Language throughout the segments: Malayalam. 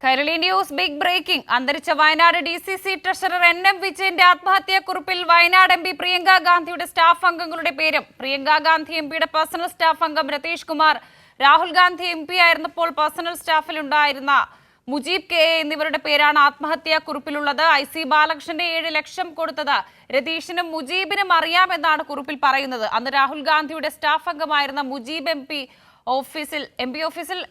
Kairali news big breaking. അന്തരിച്ച വയനാട് DCC ട്രഷറർ NM വിജയന്റെ ആത്മഹത്യാക്കുറിപ്പിൽ വയനാട് MP പ്രിയങ്ക ഗാന്ധിയുടെ സ്റ്റാഫ് അംഗങ്ങളുടെ പേരും. പ്രിയങ്ക ഗാന്ധി MPയുടെ പേഴ്സണൽ സ്റ്റാഫ് അംഗം രതീഷ് കുമാർ, രാഹുൽ ഗാന്ധി MP ആയിരുന്നപ്പോൾ പേഴ്സണൽ സ്റ്റാഫിൽ ഉണ്ടായിരുന്ന മുജീബ് KA എന്നിവരുടെ പേരാണ് ആത്മഹത്യാക്കുറിപ്പിലുള്ളത്. IC ബാലകൃഷ്ണന്റെ 7 ലക്ഷം കൊടുത്തത് രതീഷിനും മുജീബിനും അറിയാമെന്നാണ് കുറിപ്പിൽ പറയുന്നത്. അന്ന് രാഹുൽ ഗാന്ധിയുടെ സ്റ്റാഫ് അംഗമായിരുന്ന മുജീബ് MP ഓഫീസിൽ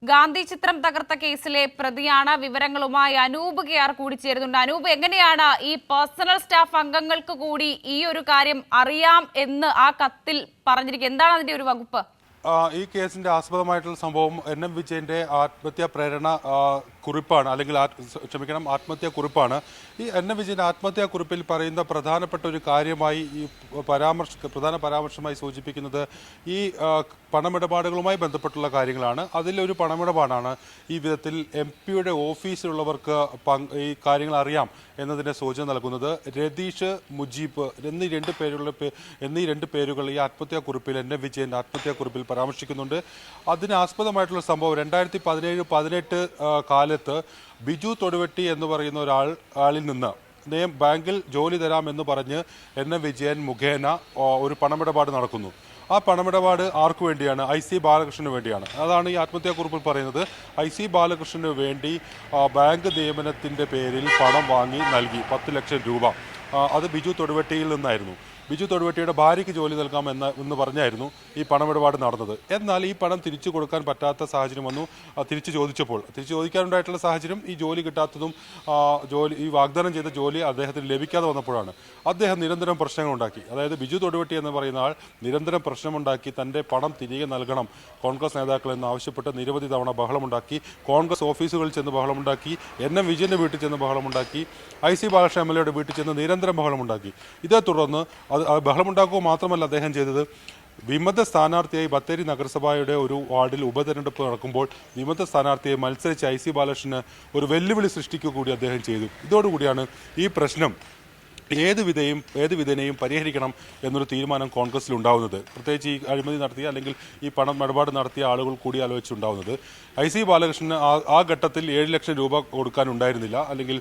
ഗാന്ധി ചിത്രം തകർത്ത കേസിലെ പ്രതിയാണ്. വിവരങ്ങളുമായി അനൂപ് KR കൂടി ചേരുന്നുണ്ട്. അനൂപ്, എങ്ങനെയാണ് ഈ പേഴ്സണൽ സ്റ്റാഫ് അംഗങ്ങൾക്ക് കൂടി ഈ ഒരു കാര്യം അറിയാം എന്ന് ആ കത്തിൽ പറഞ്ഞിരിക്കുന്നത്? എന്താണ് അതിന്റെ ഒരു വകുപ്പ്? ഈ കേസിന്റെ ആസ്പദമായിട്ടുള്ള സംഭവം NM വിജയന്റെ ആത്മഹത്യാ പ്രേരണ കുറിപ്പാണ്, അല്ലെങ്കിൽ ആത്മഹത്യാ കുറിപ്പാണ്. ഈ NM വിജയന്റെ ആത്മഹത്യാ കുറിപ്പിൽ പറയുന്ന പ്രധാനപ്പെട്ട ഒരു കാര്യമായി ഈ പ്രധാന പരാമർശമായി സൂചിപ്പിക്കുന്നത് ഈ പണമിടപാടുകളുമായി ബന്ധപ്പെട്ടുള്ള കാര്യങ്ങളാണ്. അതിലൊരു പണമിടപാടാണ് ഈ വിധത്തിൽ MPയുടെ ഓഫീസിലുള്ളവർക്ക് ഈ കാര്യങ്ങൾ അറിയാം എന്നതിനെ സൂചന നൽകുന്നത്. രതീഷ്, മുജീബ് എന്നീ രണ്ട് പേരുകൾ ഈ ആത്മഹത്യാ കുറിപ്പിൽ NM വിജയന്റെ ആത്മഹത്യാ കുറിപ്പിൽ പരാമർശിക്കുന്നുണ്ട്. അതിനാസ്പദമായിട്ടുള്ള സംഭവം 2017-18 കാലത്ത് ബിജു തൊടുവെട്ടി എന്ന് പറയുന്ന ഒരാളിൽ നിന്ന് ബാങ്കിൽ ജോലി തരാമെന്ന് പറഞ്ഞ് NM വിജയൻ മുഖേന ഒരു പണമിടപാട് നടക്കുന്നു. ആ പണമിടപാട് ആർക്കു വേണ്ടിയാണ്? IC ബാലകൃഷ്ണന് വേണ്ടിയാണ്. അതാണ് ഈ ആത്മഹത്യാക്കുറിപ്പിൽ പറയുന്നത്. IC ബാലകൃഷ്ണന് വേണ്ടി ബാങ്ക് നിയമനത്തിൻ്റെ പേരിൽ പണം വാങ്ങി നൽകി 10 ലക്ഷം രൂപ. അത് ബിജു തൊടുവെട്ടിയിൽ നിന്നായിരുന്നു. ബിജു തൊടുവെട്ടിയുടെ ഭാര്യയ്ക്ക് ജോലി നൽകാമെന്ന് പറഞ്ഞായിരുന്നു ഈ പണമിടപാട് നടന്നത്. എന്നാൽ ഈ പണം തിരിച്ചു കൊടുക്കാൻ പറ്റാത്ത സാഹചര്യം വന്നു. തിരിച്ചു ചോദിക്കാനുണ്ടായിട്ടുള്ള സാഹചര്യം ഈ ജോലി കിട്ടാത്തതും ഈ വാഗ്ദാനം ചെയ്ത ജോലി അദ്ദേഹത്തിന് ലഭിക്കാതെ വന്നപ്പോഴാണ്. അദ്ദേഹം നിരന്തരം പ്രശ്നങ്ങളുണ്ടാക്കി. അതായത് ബിജു തൊടുവെട്ടി എന്ന് പറയുന്ന ആൾ നിരന്തരം പ്രശ്നമുണ്ടാക്കി തൻ്റെ പണം തിരികെ നൽകണം കോൺഗ്രസ് നേതാക്കൾ എന്നാവശ്യപ്പെട്ട് നിരവധി തവണ ബഹളമുണ്ടാക്കി. കോൺഗ്രസ് ഓഫീസുകളിൽ ചെന്ന് ബഹളമുണ്ടാക്കി. NM വിജയന്റെ വീട്ടിൽ ചെന്ന് ബഹളമുണ്ടാക്കി. IC ബാലകൃഷ്ണൻ MLAയുടെ വീട്ടിൽ ചെന്ന് നിരന്തരം ബഹളമുണ്ടാക്കി. ഇതേ തുടർന്ന് ബഹളമുണ്ടാക്കുക മാത്രമല്ല അദ്ദേഹം ചെയ്തത്, വിമത സ്ഥാനാർത്ഥിയായി ബത്തേരി നഗരസഭയുടെ ഒരു വാർഡിൽ ഉപതെരഞ്ഞെടുപ്പ് നടക്കുമ്പോൾ വിമത സ്ഥാനാർത്ഥിയായി മത്സരിച്ച IC ബാലകൃഷ്ണന് ഒരു വെല്ലുവിളി സൃഷ്ടിക്കുക കൂടി അദ്ദേഹം ചെയ്തു. ഇതോടുകൂടിയാണ് ഈ പ്രശ്നം ഏത് വിധേനയും പരിഹരിക്കണം എന്നൊരു തീരുമാനം കോൺഗ്രസിൽ ഉണ്ടാവുന്നത്. പ്രത്യേകിച്ച് ഈ അഴിമതി നടത്തിയ അല്ലെങ്കിൽ ഈ പണമിടപാട് നടത്തിയ ആളുകൾ കൂടി ആലോചിച്ചുണ്ടാവുന്നത്. IC ബാലകൃഷ്ണന് ആ ഘട്ടത്തിൽ 7 ലക്ഷം രൂപ കൊടുക്കാനുണ്ടായിരുന്നില്ല, അല്ലെങ്കിൽ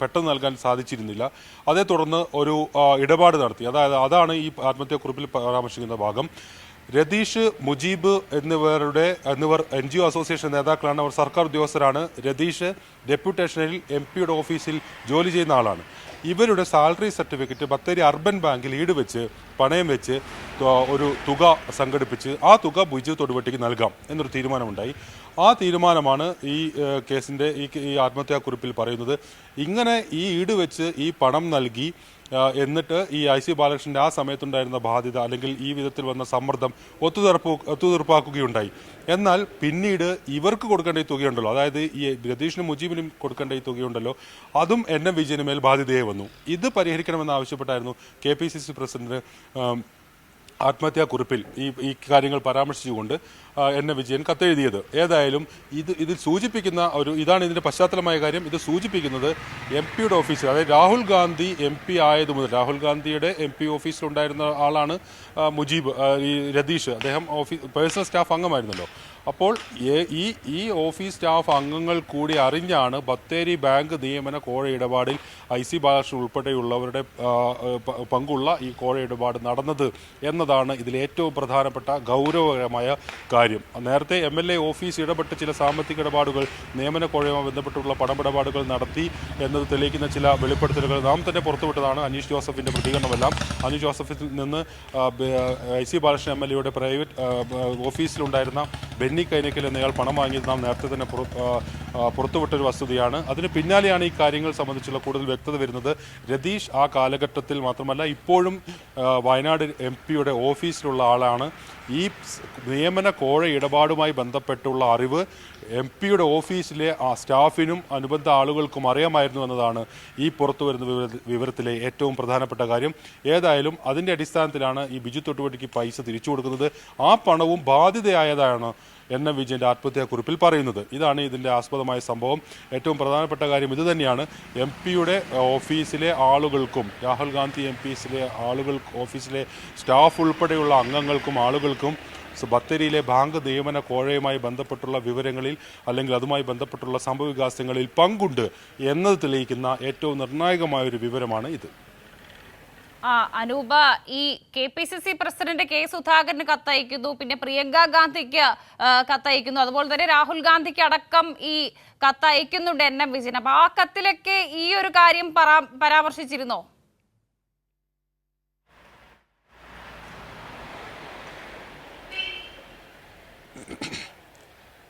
പെട്ടെന്ന് നൽകാൻ സാധിച്ചിരുന്നില്ല. അതേ തുടർന്ന് ഒരു ഇടപാട് നടത്തി. അതാണ് ഈ ആത്മഹത്യാക്കുറിപ്പിൽ പരാമർശിക്കുന്ന ഭാഗം. രതീഷ്, മുജീബ് എന്നിവർ NGO അസോസിയേഷൻ നേതാക്കളാണ്. അവർ സർക്കാർ ഉദ്യോഗസ്ഥരാണ്. രതീഷ് ഡെപ്യൂട്ടേഷനിൽ MPയുടെ ഓഫീസിൽ ജോലി ചെയ്യുന്ന ആളാണ്. ഇവരുടെ സാലറി സർട്ടിഫിക്കറ്റ് ബത്തേരി അർബൻ ബാങ്കിൽ പണയം വെച്ച് ഒരു തുക സംഘടിപ്പിച്ച് ആ തുക ബിജു തൊടുവെട്ടിക്ക് നൽകാം എന്നൊരു തീരുമാനമുണ്ടായി. ആ തീരുമാനമാണ് ഈ കേസിൻ്റെ ഈ ആത്മഹത്യാക്കുറിപ്പിൽ പറയുന്നത്. ഇങ്ങനെ ഈ ഈട് വെച്ച് ഈ പണം നൽകി എന്നിട്ട് ഈ IC ബാലകൃഷ്ണൻ്റെ ആ സമയത്തുണ്ടായിരുന്ന ബാധ്യത അല്ലെങ്കിൽ ഈ വിധത്തിൽ വന്ന സമ്മർദ്ദം ഒത്തുതീർപ്പാക്കുകയുണ്ടായി. എന്നാൽ പിന്നീട് ഇവർക്ക് കൊടുക്കേണ്ട ഈ തുകയുണ്ടല്ലോ, അതായത് ഈ രതീഷിനും മുജീബിനും കൊടുക്കേണ്ട ഈ തുകയുണ്ടല്ലോ, അതും NM വിജയന് മേൽ ബാധ്യതയായി വന്നു. ഇത് പരിഹരിക്കണമെന്ന് ആവശ്യപ്പെട്ടായിരുന്നു KPCC പ്രസിഡന്റ് ആത്മഹത്യാക്കുറിപ്പിൽ ഈ കാര്യങ്ങൾ പരാമർശിച്ചുകൊണ്ട് NM വിജയൻ കത്തെഴുതിയത്. ഏതായാലും ഇതിൽ സൂചിപ്പിക്കുന്ന ഇതാണ് ഇതിൻ്റെ പശ്ചാത്തലമായ കാര്യം. ഇത് സൂചിപ്പിക്കുന്നത് MPയുടെ ഓഫീസിൽ, അതായത് രാഹുൽ ഗാന്ധി MP ആയതു മുതൽ രാഹുൽ ഗാന്ധിയുടെ MP ഓഫീസിലുണ്ടായിരുന്ന ആളാണ് മുജീബ്, ഈ രതീഷ്. അദ്ദേഹം പേഴ്സണൽ സ്റ്റാഫ് അംഗമായിരുന്നല്ലോ. അപ്പോൾ ഈ ഓഫീസ് സ്റ്റാഫ് അംഗങ്ങൾ കൂടി അറിഞ്ഞാണ് ബത്തേരി ബാങ്ക് നിയമന കോഴ ഇടപാടിൽ IC ബാലകൃഷ്ണൻ ഉൾപ്പെടെയുള്ളവരുടെ പങ്കുള്ള ഈ കോഴ ഇടപാട് നടന്നത് എന്നതാണ് ഇതിൽ ഏറ്റവും പ്രധാനപ്പെട്ട ഗൗരവകരമായ കാര്യം. നേരത്തെ MLA ഓഫീസ് ഇടപെട്ട് ചില സാമ്പത്തിക ഇടപാടുകൾ, നിയമന കോഴയുമായി ബന്ധപ്പെട്ടുള്ള പണമിടപാടുകൾ നടത്തി എന്നത് തെളിയിക്കുന്ന ചില വെളിപ്പെടുത്തലുകൾ നാം തന്നെ പുറത്തുവിട്ടതാണ്. അനീഷ് ജോസഫിൻ്റെ പ്രതികരണമെല്ലാം. അനീഷ് ജോസഫിൽ നിന്ന് IC ബാലകൃഷ്ണൻ MLAയുടെ പ്രൈവറ്റ് ഓഫീസിലുണ്ടായിരുന്ന ബെന്നി കൈനക്കൽ എന്നയാൾ പണം വാങ്ങിയത് നാം നേരത്തെ തന്നെ പുറത്തുവിട്ടൊരു വസ്തുതയാണ്. അതിന് പിന്നാലെയാണ് ഈ കാര്യങ്ങൾ സംബന്ധിച്ചുള്ള കൂടുതൽ വ്യക്തത വരുന്നത്. രതീഷ് ആ കാലഘട്ടത്തിൽ മാത്രമല്ല ഇപ്പോഴും വയനാട് MPയുടെ ഓഫീസിലുള്ള ആളാണ്. ഈ നിയമന കോഴ ഇടപാടുമായി ബന്ധപ്പെട്ടുള്ള അറിവ് MPയുടെ ഓഫീസിലെ സ്റ്റാഫിനും അനുബന്ധ ആളുകൾക്കും അറിയാമായിരുന്നു എന്നതാണ് ഈ പുറത്തു വരുന്ന വിവരത്തിലെ ഏറ്റവും പ്രധാനപ്പെട്ട കാര്യം. ഏതായാലും അതിൻ്റെ അടിസ്ഥാനത്തിലാണ് ഈ ബിജു തൊടുവെട്ടിക്ക് പൈസ തിരിച്ചു കൊടുക്കുന്നത്. ആ പണവും ബാധ്യതയായതാണ് NM വിജയന്റെ ആത്മഹത്യാക്കുറിപ്പിൽ പറയുന്നത്. ഇതാണ് ഇതിൻ്റെ ആസ്പദമായ സംഭവം. ഏറ്റവും പ്രധാനപ്പെട്ട കാര്യം ഇത് തന്നെയാണ്. MPയുടെ ഓഫീസിലെ ആളുകൾക്കും രാഹുൽ ഗാന്ധി ഓഫീസിലെ സ്റ്റാഫ് ഉൾപ്പെടെയുള്ള അംഗങ്ങൾക്കും ആളുകൾക്കും ബത്തേരിയിലെ ബാങ്ക് നിയമന കോഴയുമായി ബന്ധപ്പെട്ടുള്ള വിവരങ്ങളിൽ അല്ലെങ്കിൽ അതുമായി ബന്ധപ്പെട്ടുള്ള സംഭവവികാസങ്ങളിൽ പങ്കുണ്ട് എന്നത് തെളിയിക്കുന്ന ഏറ്റവും നിർണായകമായ ഒരു വിവരമാണ് ഇത്. അനൂപ, ഈ KPCC പ്രസിഡന്റ് K സുധാകരന് കത്തയക്കുന്നു, പിന്നെ പ്രിയങ്ക ഗാന്ധിക്ക് കത്തയക്കുന്നു, അതുപോലെ തന്നെ രാഹുൽ ഗാന്ധിക്ക് അടക്കം ഈ കത്തയക്കുന്നുണ്ട് NM വിജയൻ. അപ്പൊ ആ കത്തിലൊക്കെ ഈ ഒരു കാര്യം പരാമർശിച്ചിരുന്നോ?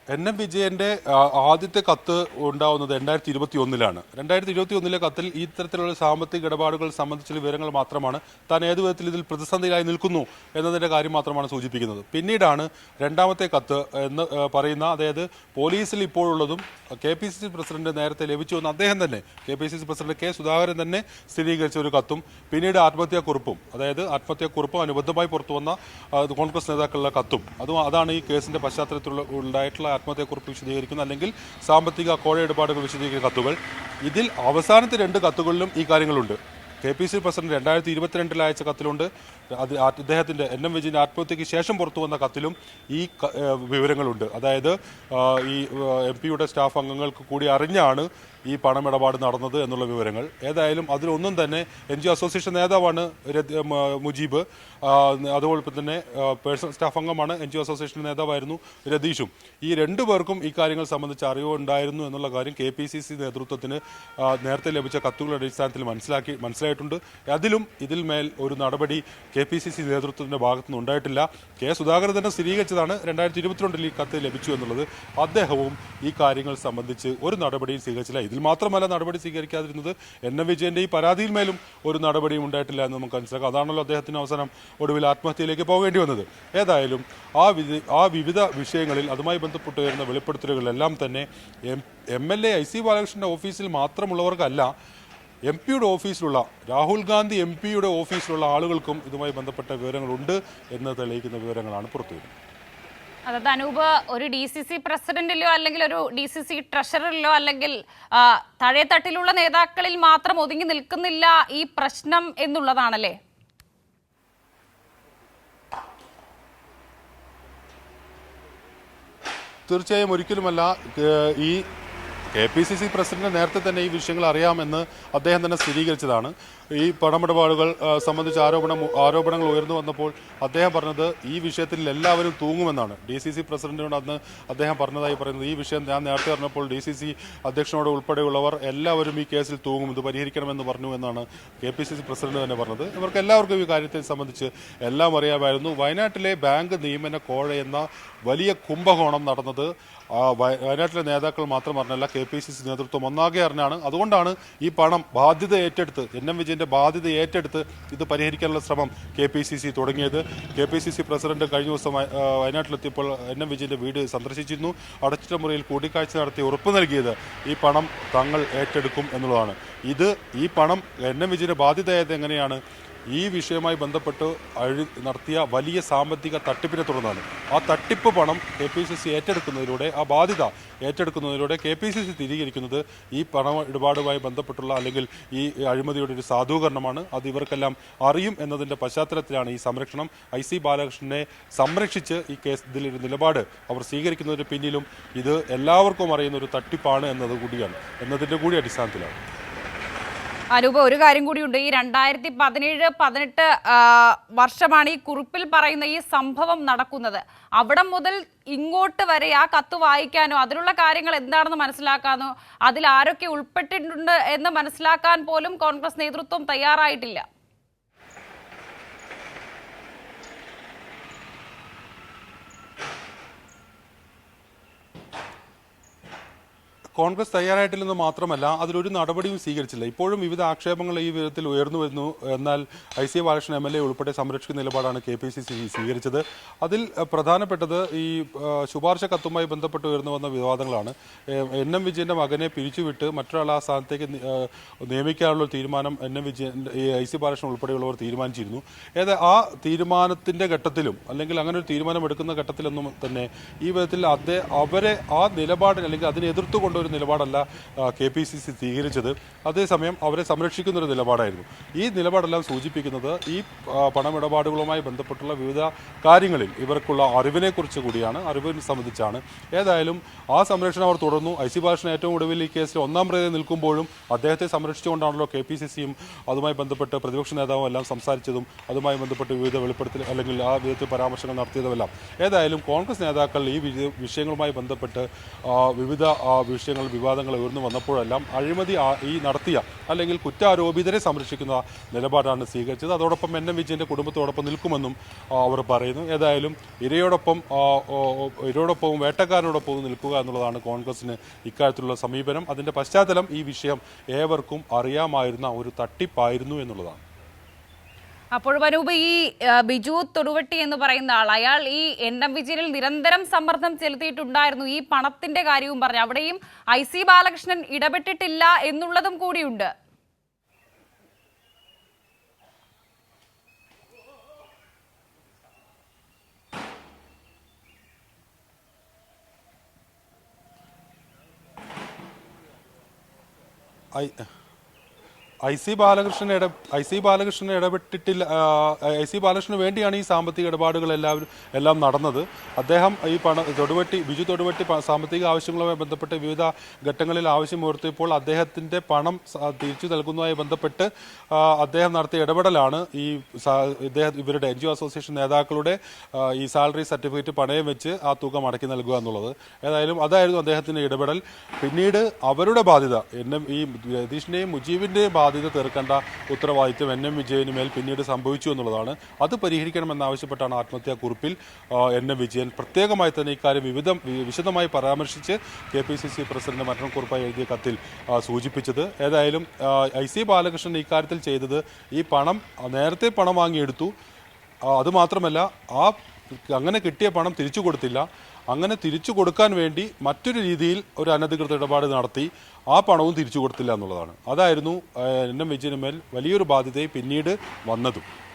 NM വിജയന്റെ ആദ്യത്തെ കത്ത് ഉണ്ടാവുന്നത് 2021-ലാണ്. 2021-ലെ കത്തിൽ ഇത്തരത്തിലുള്ള സാമ്പത്തിക ഇടപാടുകൾ സംബന്ധിച്ചുള്ള വിവരങ്ങൾ മാത്രമാണ്, താൻ ഏതു വിധത്തിൽ ഇതിൽ പ്രതിസന്ധിയിലായി നിൽക്കുന്നു എന്നതിന്റെ കാര്യം മാത്രമാണ് സൂചിപ്പിക്കുന്നത്. പിന്നീടാണ് രണ്ടാമത്തെ കത്ത് എന്ന് പറയുന്ന, അതായത് പോലീസിൽ ഇപ്പോഴുള്ളതും KPCC പ്രസിഡന്റ് നേരത്തെ ലഭിച്ചു എന്ന് അദ്ദേഹം തന്നെ, KPCC പ്രസിഡന്റ് K സുധാകരൻ തന്നെ സ്ഥിരീകരിച്ച ഒരു കത്തും, പിന്നീട് ആത്മഹത്യാക്കുറിപ്പും, അതായത് ആത്മഹത്യാക്കുറിപ്പും അനുബന്ധമായി പുറത്തു വന്ന കോൺഗ്രസ് നേതാക്കളുടെ കത്തും, അതാണ് ഈ കേസിന്റെ പശ്ചാത്തലത്തിൽ ഉണ്ടായിട്ടുള്ള ആത്മഹത്യാക്കുറിപ്പ് വിശദീകരിക്കുന്ന അല്ലെങ്കിൽ സാമ്പത്തിക കോഴ ഇടപാടുകൾ വിശദീകരിക്കുന്ന കത്തുകൾ. ഇതിൽ അവസാനത്തെ 2 കത്തുകളിലും ഈ കാര്യങ്ങളുണ്ട്. KPCC പ്രസിഡന്റ് 2022-ൽ അയച്ച കത്തിലുണ്ട്, അദ്ദേഹത്തിന്റെ NM വിജയന്റെ ആത്മഹത്യയ്ക്ക് ശേഷം പുറത്തു വന്ന കത്തിലും ഈ വിവരങ്ങളുണ്ട്. അതായത് ഈ MP-യുടെ സ്റ്റാഫ് അംഗങ്ങൾക്ക് കൂടി അറിഞ്ഞാണ് ഈ പണമിടപാട് നടന്നത് എന്നുള്ള വിവരങ്ങൾ. ഏതായാലും അതിലൊന്നും തന്നെ NGO അസോസിയേഷൻ നേതാവാണ് മുജീബ്, അതുപോലെ തന്നെ പേഴ്സണൽ സ്റ്റാഫ് അംഗമാണ് NGO അസോസിയേഷൻ നേതാവായിരുന്നു രതീഷും. ഈ 2 പേർക്കും ഈ കാര്യങ്ങൾ സംബന്ധിച്ച് അറിവുണ്ടായിരുന്നു എന്നുള്ള കാര്യം KPCC നേതൃത്വത്തിന് നേരത്തെ ലഭിച്ച കത്തുകളുടെ അടിസ്ഥാനത്തിൽ മനസ്സിലായിട്ടുണ്ട്. ഇതിൽ മേൽ ഒരു നടപടി KPCC നേതൃത്വത്തിന്റെ ഭാഗത്തുനിന്ന് ഉണ്ടായിട്ടില്ല. K സുധാകരൻ തന്നെ സ്ഥിരീകരിച്ചതാണ് 2022-ൽ ഈ കത്ത് ലഭിച്ചു എന്നുള്ളത്. അദ്ദേഹവും ഈ കാര്യങ്ങൾ സംബന്ധിച്ച് ഒരു നടപടിയും സ്വീകരിച്ചില്ല. ഇതിൽ മാത്രമല്ല നടപടി സ്വീകരിക്കാതിരുന്നത്, NM വിജയന്റെ ഈ പരാതിയിൽ മേലും ഒരു നടപടിയും ഉണ്ടായിട്ടില്ല എന്ന് നമുക്ക് മനസ്സിലാക്കാം. അതാണല്ലോ അദ്ദേഹത്തിന് അവസാനം ഒടുവിൽ ആത്മഹത്യയിലേക്ക് പോകേണ്ടി വന്നത്. ഏതായാലും ആ വിവിധ വിഷയങ്ങളിൽ അതുമായി ബന്ധപ്പെട്ട് വരുന്ന വെളിപ്പെടുത്തലുകളെല്ലാം തന്നെ MLA IC ബാലകൃഷ്ണന്റെ ഓഫീസിൽ മാത്രമുള്ളവർക്കല്ല, MP-യുടെ ഓഫീസിലുള്ള രാഹുൽ ഗാന്ധി MP-യുടെ ഓഫീസിലുള്ള ആളുകൾക്കും ഇതുമായി ബന്ധപ്പെട്ട വിവരങ്ങളുണ്ട് എന്ന് തെളിയിക്കുന്ന വിവരങ്ങളാണ് പുറത്തുവരുന്നത്. അതായത് അനൂപ്, ഒരു DCC പ്രസിഡന്റിലോ അല്ലെങ്കിൽ ഒരു DCC ട്രഷററിലോ അല്ലെങ്കിൽ താഴെത്തട്ടിലുള്ള നേതാക്കളിൽ മാത്രം ഒതുങ്ങി നിൽക്കുന്നില്ല ഈ പ്രശ്നം എന്നുള്ളതാണല്ലേ? തീർച്ചയായും ഒരിക്കലുമല്ല. ഈ KPCC പ്രസിഡന്റ് നേരത്തെ തന്നെ ഈ വിഷയങ്ങൾ അറിയാമെന്ന് അദ്ദേഹം തന്നെ സ്ഥിരീകരിച്ചതാണ്. ഈ പണമിടപാടുകൾ സംബന്ധിച്ച് ആരോപണങ്ങൾ ഉയർന്നു വന്നപ്പോൾ അദ്ദേഹം പറഞ്ഞത് ഈ വിഷയത്തിൽ എല്ലാവരും തൂങ്ങുമെന്നാണ്. DCC പ്രസിഡന്റിനോട് അന്ന് അദ്ദേഹം പറഞ്ഞതായി പറയുന്നത്, ഈ വിഷയം ഞാൻ നേരത്തെ പറഞ്ഞപ്പോൾ DCC അധ്യക്ഷനോട് ഉൾപ്പെടെയുള്ളവർ എല്ലാവരും ഈ കേസിൽ തൂങ്ങും, ഇത് പരിഹരിക്കണമെന്ന് പറഞ്ഞു എന്നാണ് KPCC പ്രസിഡന്റ് തന്നെ പറഞ്ഞത്. ഇവർക്ക് എല്ലാവർക്കും ഈ കാര്യത്തെ സംബന്ധിച്ച് എല്ലാം അറിയാമായിരുന്നു. വയനാട്ടിലെ ബാങ്ക് നിയമന കോഴ എന്ന വലിയ കുംഭകോണം നടന്നത് വയനാട്ടിലെ നേതാക്കൾ മാത്രം അറിഞ്ഞല്ല, KPCC നേതൃത്വം ഒന്നാകെ അറിഞ്ഞാണ്. അതുകൊണ്ടാണ് ഈ പണം ബാധ്യത ഏറ്റെടുത്ത്, NM വിജയന്റെ ബാധ്യത ഏറ്റെടുത്ത് ഇത് പരിഹരിക്കാനുള്ള ശ്രമം KPCC തുടങ്ങിയത്. KPCC പ്രസിഡന്റ് കഴിഞ്ഞ ദിവസം വയനാട്ടിലെത്തിയപ്പോൾ NM വിജയന്റെ വീട് സന്ദർശിച്ചിരുന്നു. അടച്ചിട്ട മുറിയിൽ കൂടിക്കാഴ്ച നടത്തി ഉറപ്പ് നൽകിയത് ഈ പണം തങ്ങൾ ഏറ്റെടുക്കും എന്നുള്ളതാണ്. ഈ പണം NM വിജയന്റെ ബാധ്യതയായത് എങ്ങനെയാണ്? ഈ വിഷയവുമായി ബന്ധപ്പെട്ട് നടത്തിയ വലിയ സാമ്പത്തിക തട്ടിപ്പിനെ തുടർന്നാണ്. ആ തട്ടിപ്പ് പണം KPCC ഏറ്റെടുക്കുന്നതിലൂടെ, ആ ബാധ്യത ഏറ്റെടുക്കുന്നതിലൂടെ KPCC സ്ഥിരീകരിക്കുന്നത് ഈ പണ ഇടപാടുമായി ബന്ധപ്പെട്ടുള്ള അല്ലെങ്കിൽ ഈ അഴിമതിയുടെ ഒരു സാധൂകരണമാണ്. അത് ഇവർക്കെല്ലാം അറിയും എന്നതിൻ്റെ പശ്ചാത്തലത്തിലാണ് ഈ സംരക്ഷണം. IC ബാലകൃഷ്ണനെ സംരക്ഷിച്ച് ഈ ഇതിലൊരു നിലപാട് അവർ സ്വീകരിക്കുന്നതിന് പിന്നിലും ഇത് എല്ലാവർക്കും അറിയുന്ന ഒരു തട്ടിപ്പാണ് എന്നതിൻ്റെ കൂടി അടിസ്ഥാനത്തിലാണ്. അനൂപ്, ഒരു കാര്യം കൂടിയുണ്ട്. ഈ 2017-18 വർഷമാണ് ഈ കുറിപ്പിൽ പറയുന്ന ഈ സംഭവം നടക്കുന്നത്. അവിടെ മുതൽ ഇങ്ങോട്ട് വരെ ആ കത്ത് വായിക്കാനോ അതിലുള്ള കാര്യങ്ങൾ എന്താണെന്ന് മനസ്സിലാക്കാനോ അതിൽ ആരൊക്കെ ഉൾപ്പെട്ടിട്ടുണ്ട് എന്ന് മനസ്സിലാക്കാൻ പോലും കോൺഗ്രസ് നേതൃത്വം തയ്യാറായിട്ടില്ല. കോൺഗ്രസ് തയ്യാറായിട്ടില്ലെന്ന് മാത്രമല്ല, അതിലൊരു നടപടിയും സ്വീകരിച്ചില്ല. ഇപ്പോഴും വിവിധ ആക്ഷേപങ്ങൾ ഈ വിധത്തിൽ ഉയർന്നു വരുന്നു. എന്നാൽ IC ബാലകൃഷ്ണൻ MLA ഉൾപ്പെടെ സംരക്ഷിക്കുന്ന നിലപാടാണ് KPCC സ്വീകരിച്ചത്. അതിൽ പ്രധാനപ്പെട്ടത് ഈ ശുപാർശ കത്തുമായി ബന്ധപ്പെട്ട് ഉയർന്നു വന്ന വിവാദങ്ങളാണ്. NM വിജയന്റെ മകനെ പിരിച്ചുവിട്ട് മറ്റൊരാൾ ആ സ്ഥാനത്തേക്ക് നിയമിക്കാനുള്ള തീരുമാനം NM വിജയൻ, IC ബാലകൃഷ്ണൻ ഉൾപ്പെടെയുള്ളവർ തീരുമാനിച്ചിരുന്നു. ആ തീരുമാനത്തിന്റെ ഘട്ടത്തിലും അല്ലെങ്കിൽ അങ്ങനെ ഒരു തീരുമാനം എടുക്കുന്ന ഘട്ടത്തിലൊന്നും തന്നെ ഈ വിധത്തിൽ അവരെ ആ നിലപാടിന് അല്ലെങ്കിൽ അതിനെ എതിർത്തുകൊണ്ട് ഒരു നിലപാടല്ല KPCC സ്വീകരിച്ചത്. അതേസമയം അവരെ സംരക്ഷിക്കുന്ന ഒരു നിലപാടായിരുന്നു. ഈ നിലപാടെല്ലാം സൂചിപ്പിക്കുന്നത് ഈ പണമിടപാടുകളുമായി ബന്ധപ്പെട്ടുള്ള വിവിധ കാര്യങ്ങളിൽ ഇവർക്കുള്ള അറിവിനെക്കുറിച്ച് കൂടിയാണ്, അറിവിനെ സംബന്ധിച്ചാണ്. ഏതായാലും ആ സംരക്ഷണം അവർ തുടർന്നു. IC ബാലകൃഷ്ണൻ ഏറ്റവും ഒടുവിൽ ഈ കേസിൽ ഒന്നാം പ്രതി നിൽക്കുമ്പോഴും അദ്ദേഹത്തെ സംരക്ഷിച്ചുകൊണ്ടാണല്ലോ KPCCയും അതുമായി ബന്ധപ്പെട്ട് പ്രതിപക്ഷ നേതാവും എല്ലാം സംസാരിച്ചതും അതുമായി ബന്ധപ്പെട്ട് വിവിധ വെളിപ്പെടുത്തൽ അല്ലെങ്കിൽ ആ വിധത്തിൽ പരാമർശങ്ങൾ നടത്തിയതുമെല്ലാം. ഏതായാലും കോൺഗ്രസ് നേതാക്കൾ ഈ വിഷയങ്ങളുമായി ബന്ധപ്പെട്ട് വിവിധ വിഷയങ്ങൾ വിവാദങ്ങൾ ഉയർന്നു വന്നപ്പോഴെല്ലാം അഴിമതി ഈ നടത്തിയ അല്ലെങ്കിൽ കുറ്റാരോപിതരെ സംരക്ഷിക്കുന്ന നിലപാടാണ് സ്വീകരിച്ചത്. അതോടൊപ്പം NM വിജയന്റെ കുടുംബത്തോടൊപ്പം നിൽക്കുമെന്നും അവർ പറയുന്നു. ഏതായാലും ഇരയോടൊപ്പവും വേട്ടക്കാരനോടൊപ്പവും നിൽക്കുക എന്നുള്ളതാണ് കോൺഗ്രസിന് ഇക്കാര്യത്തിലുള്ള സമീപനം. അതിന്റെ പശ്ചാത്തലം ഈ വിഷയം ഏവർക്കും അറിയാമായിരുന്ന ഒരു തട്ടിപ്പായിരുന്നു എന്നുള്ളതാണ്. അപ്പോൾ അനൂപ്, ഈ ബിജു തൊടുവെട്ടി എന്ന് പറയുന്ന ആൾ, അയാൾ ഈ NM വിജയനിൽ നിരന്തരം സമ്മർദ്ദം ചെലുത്തിയിട്ടുണ്ടായിരുന്നു. ഈ പണത്തിന്റെ കാര്യവും പറഞ്ഞു. അവിടെയും IC ബാലകൃഷ്ണൻ ഇടപെട്ടിട്ടില്ല എന്നുള്ളതും കൂടിയുണ്ട്. IC ബാലകൃഷ്ണൻ ഇടപെട്ടിട്ടില്ല. IC ബാലകൃഷ്ണന് വേണ്ടിയാണ് ഈ സാമ്പത്തിക ഇടപാടുകൾ എല്ലാം നടന്നത്. അദ്ദേഹം ഈ ബിജു തൊടുവെട്ടി സാമ്പത്തിക ആവശ്യങ്ങളുമായി ബന്ധപ്പെട്ട് വിവിധ ഘട്ടങ്ങളിൽ ആവശ്യം ഉയർത്തിയപ്പോൾ അദ്ദേഹത്തിന്റെ പണം തിരിച്ചു നൽകുന്നതുമായി ബന്ധപ്പെട്ട് അദ്ദേഹം നടത്തിയ ഇടപെടലാണ് ഇവരുടെ NGO അസോസിയേഷൻ നേതാക്കളുടെ ഈ സാലറി സർട്ടിഫിക്കറ്റ് പണയം വെച്ച് ആ തുക മടക്കി നൽകുക എന്നുള്ളത്. ഏതായാലും അതായിരുന്നു അദ്ദേഹത്തിന്റെ ഇടപെടൽ. പിന്നീട് അവരുടെ ബാധ്യത ഈ രതീഷിന്റെയും മുജീബിന്റെയും ബാധ്യത തീർക്കേണ്ട ഉത്തരവാദിത്വം NM വിജയന് മേൽ പിന്നീട് സംഭവിച്ചു എന്നുള്ളതാണ്. അത് പരിഹരിക്കണമെന്നാവശ്യപ്പെട്ടാണ് ആത്മഹത്യാക്കുറിപ്പിൽ NM വിജയൻ പ്രത്യേകമായി തന്നെ ഇക്കാര്യം വിശദമായി പരാമർശിച്ച് KPCC പ്രസിഡന്റ് മരണക്കുറിപ്പായി എഴുതിയ കത്തിൽ സൂചിപ്പിച്ചത്. ഏതായാലും IC ബാലകൃഷ്ണൻ ഇക്കാര്യത്തിൽ ചെയ്തത് ഈ പണം നേരത്തെ പണം വാങ്ങിയെടുത്തു. അതുമാത്രമല്ല അങ്ങനെ കിട്ടിയ പണം തിരിച്ചു കൊടുത്തില്ല. അങ്ങനെ തിരിച്ചു കൊടുക്കാൻ വേണ്ടി മറ്റൊരു രീതിയിൽ ഒരു അനധികൃത ഇടപാട് നടത്തി ആ പണവും തിരിച്ചു കൊടുത്തില്ല എന്നുള്ളതാണ്. അതായിരുന്നു NM വിജയന് മേൽ വലിയൊരു ബാധ്യതയെ പിന്നീട് വന്നതും.